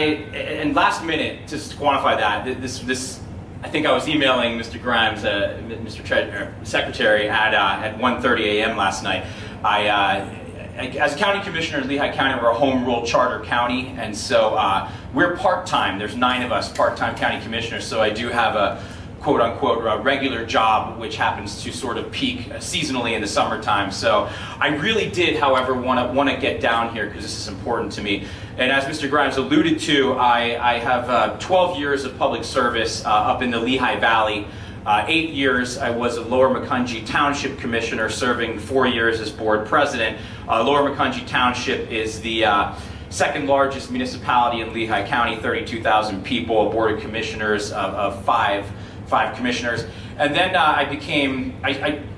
And last minute, just to quantify that, I think I was emailing Mr. Grimes, Mr. Secretary, at 1:30 a.m. last night. As a county commissioner in Lehigh County, we're a home rule charter county, and so we're part-time. There's 9 of us part-time county commissioners, so I do have a quote-unquote regular job, which happens to sort of peak seasonally in the summertime. So I really did, however, want to get down here because this is important to me. And as Mr. Grimes alluded to, I have 12 years of public service up in the Lehigh Valley. 8 years I was a Lower Macungie Township Commissioner, serving 4 years as board president. Lower Macungie Township is the second largest municipality in Lehigh County, 32,000 people, a board of commissioners of five commissioners. And then I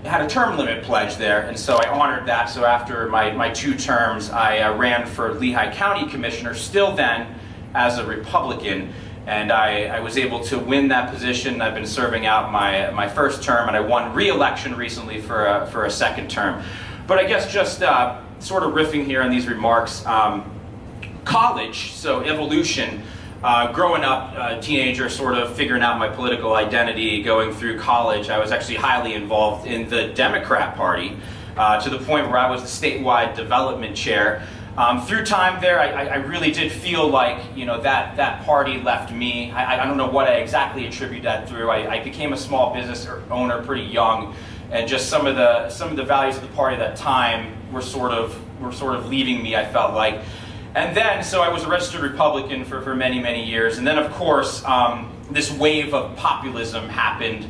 had a term limit pledge there, and so I honored that. So after my 2 terms, I ran for Lehigh County Commissioner, still then as a Republican, and I was able to win that position. I've been serving out my first term, and I won re-election recently for a second term. But I guess just sort of riffing here on these remarks, college, so evolution. Growing up, teenager, sort of figuring out my political identity, going through college, I was actually highly involved in the Democrat Party, to the point where I was the statewide development chair. Through time there, I really did feel like, you know, that party left me. I don't know what I exactly attribute that through. I became a small business owner pretty young, and just some of the values of the party at that time were sort of leaving me, I felt like. And then, so I was a registered Republican for many, many years. And then, of course, this wave of populism happened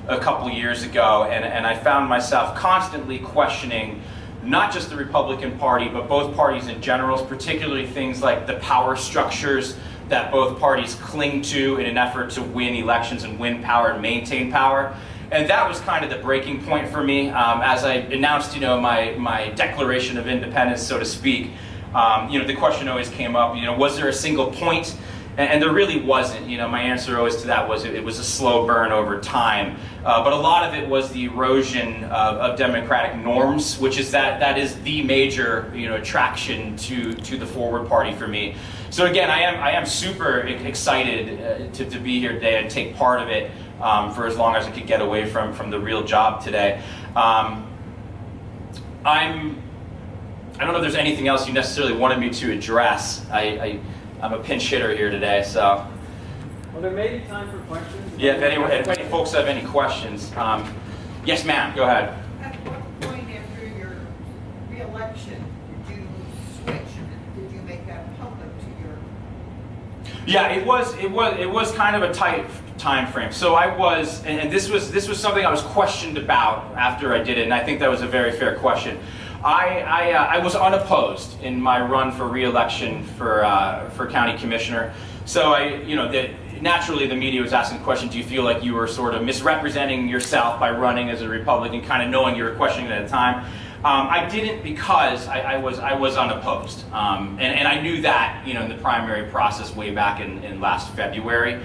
a couple years ago. And I found myself constantly questioning not just the Republican Party, but both parties in general, particularly things like the power structures that both parties cling to in an effort to win elections and win power and maintain power. And that was kind of the breaking point for me. As I announced, you know, my Declaration of Independence, so to speak, you know, the question always came up, you know, was there a single point? And there really wasn't. You know, my answer always to that was it was a slow burn over time. But a lot of it was the erosion of democratic norms, which is that is the major, you know, attraction to the Forward Party for me. So again, I am super excited to be here today and take part of it for as long as I could get away from the real job today. I don't know if there's anything else you necessarily wanted me to address. I'm a pinch hitter here today, so. Well, there may be time for questions. Yeah, if any folks have any questions. Yes, ma'am, go ahead. At what point after your re-election did you switch? Did you make that public to your? Yeah, it was kind of a tight time frame. So I was, and this was something I was questioned about after I did it, and I think that was a very fair question. I was unopposed in my run for re-election for county commissioner. So naturally the media was asking the question, do you feel like you were sort of misrepresenting yourself by running as a Republican, kind of knowing you were questioning it at the time? I didn't, because I was unopposed. And I knew that, you know, in the primary process way back in last February.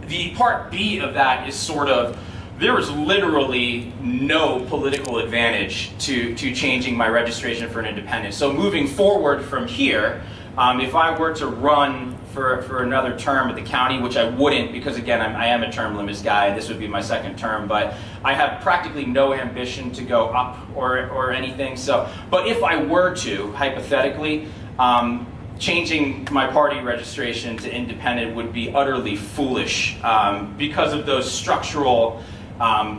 The part B of that is sort of, there was literally no political advantage to changing my registration for an independent. So moving forward from here, if I were to run for another term at the county, which I wouldn't, because again, I am a term limits guy, and this would be my second term, but I have practically no ambition to go up or anything. So, but if I were to, hypothetically, changing my party registration to independent would be utterly foolish because of those structural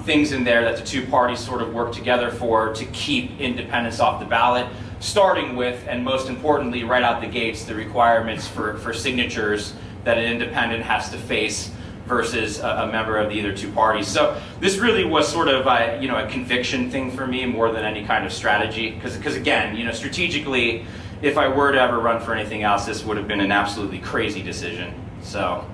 things in there that the two parties sort of work together for to keep independence off the ballot, starting with, and most importantly, right out the gates, the requirements for signatures that an independent has to face versus a member of either two parties. So this really was sort of a conviction thing for me more than any kind of strategy, because again, you know, strategically, if I were to ever run for anything else, this would have been an absolutely crazy decision. So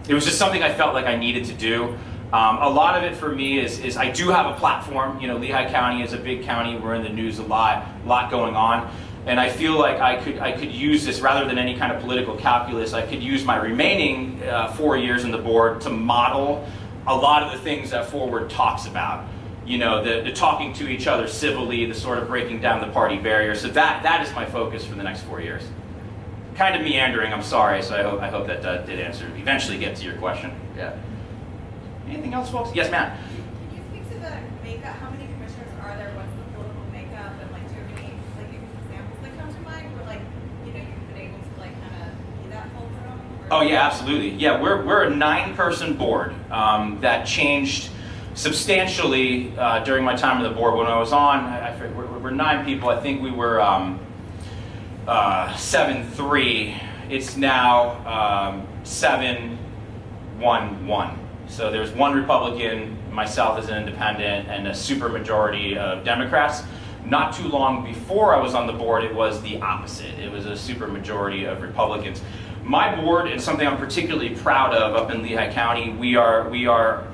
it was just something I felt like I needed to do. A lot of it for me is I do have a platform. You know, Lehigh County is a big county. We're in the news a lot going on. And I feel like I could use this, rather than any kind of political calculus, I could use my remaining 4 years on the board to model a lot of the things that Forward talks about. You know, the talking to each other civilly, the sort of breaking down the party barrier. So that is my focus for the next 4 years. kind of meandering, I'm sorry, so I hope that did answer, eventually get to your question. Yeah. Anything else, folks? Yes, ma'am. Can you speak to the makeup? How many commissioners are there? What's the political makeup? And like, do you have any like examples that come to mind where like, you know, you've been able to like kind of be that fulcrum? Oh yeah, absolutely. Yeah, we're a 9-person board that changed substantially during my time on the board. When I was on, we're 9 people. I think we were 7-3. It's now 7-1-1. So there's 1 Republican, myself as an independent, and a supermajority of Democrats. Not too long before I was on the board, it was the opposite. It was a supermajority of Republicans. My board, and something I'm particularly proud of up in Lehigh County, we are regarded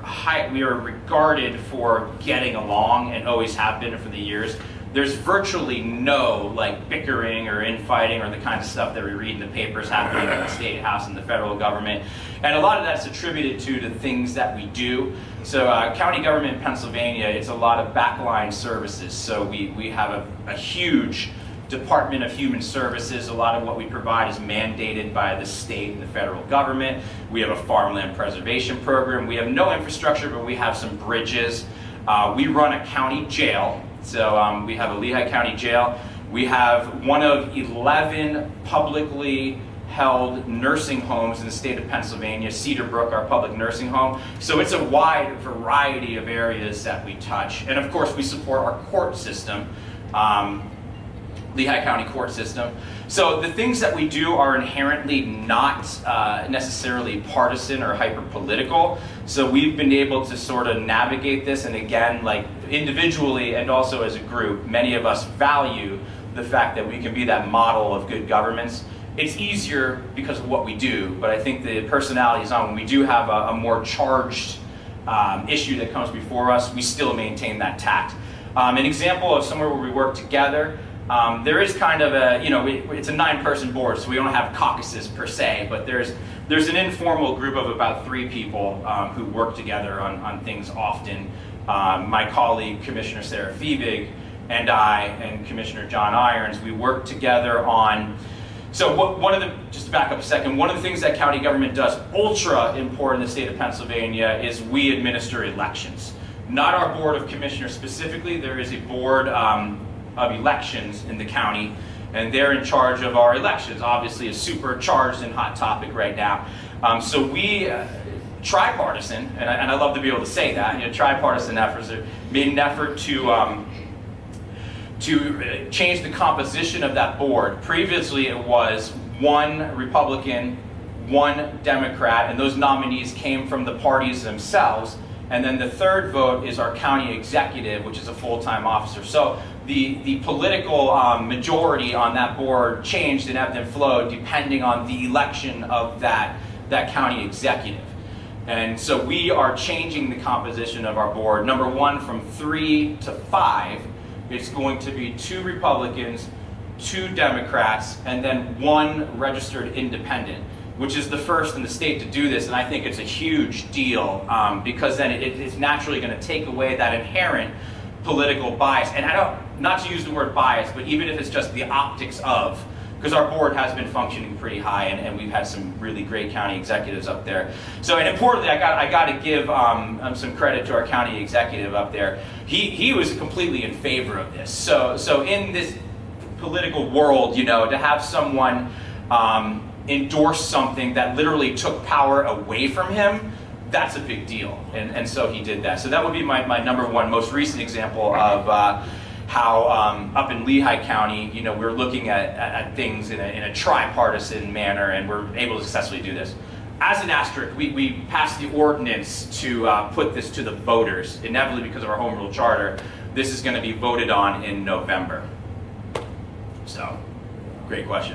for getting along and always have been for the years. There's virtually no like bickering or infighting or the kind of stuff that we read in the papers happening in the state house and the federal government. And a lot of that's attributed to the things that we do. So county government in Pennsylvania, it's a lot of backline services. So we have a huge Department of Human Services. A lot of what we provide is mandated by the state and the federal government. We have a farmland preservation program. We have no infrastructure, but we have some bridges. We run a county jail. So we have a Lehigh County jail. We have one of 11 publicly held nursing homes in the state of Pennsylvania, Cedar Brook, our public nursing home. So it's a wide variety of areas that we touch. And of course, we support our court system, Lehigh County court system. So the things that we do are inherently not necessarily partisan or hyper-political. So we've been able to sort of navigate this, and again, like individually and also as a group, many of us value the fact that we can be that model of good governance. It's easier because of what we do, but I think the personality is on. When we do have a more charged issue that comes before us, we still maintain that tact. An example of somewhere where we work together, there is kind of a, you know, it's a 9-person board, so we don't have caucuses per se, but there's an informal group of about 3 people who work together on things often. My colleague, Commissioner Sarah Fiebig, and I, and Commissioner John Irons, we work together on, so just to back up a second, one of the things that county government does ultra important in the state of Pennsylvania is we administer elections. Not our Board of Commissioners specifically, there is a board of elections in the county, and they're in charge of our elections. Obviously a super charged and hot topic right now. So we, tripartisan, and I love to be able to say that, you know, tripartisan efforts made an effort to change the composition of that board. Previously it was 1 Republican, 1 Democrat, and those nominees came from the parties themselves. And then the 3rd vote is our county executive, which is a full-time officer. So the political majority on that board changed and ebbed and flowed depending on the election of that county executive. And so we are changing the composition of our board. Number 1, from 3 to 5, it's going to be 2 Republicans, 2 Democrats, and then 1 registered independent, which is the first in the state to do this, and I think it's a huge deal because then it's naturally going to take away that inherent political bias. And I don't, not to use the word bias, but even if it's just the optics of, because our board has been functioning pretty high, and we've had some really great county executives up there. So, and importantly, I got to give some credit to our county executive up there. He was completely in favor of this. So in this political world, you know, to have someone endorse something that literally took power away from him, that's a big deal. And so he did that. So that would be my number 1 most recent example of how up in Lehigh County, you know, we're looking at things in a tripartisan manner, and we're able to successfully do this. As an asterisk, we passed the ordinance to put this to the voters. Inevitably, because of our home rule charter, this is going to be voted on in November. So, great question.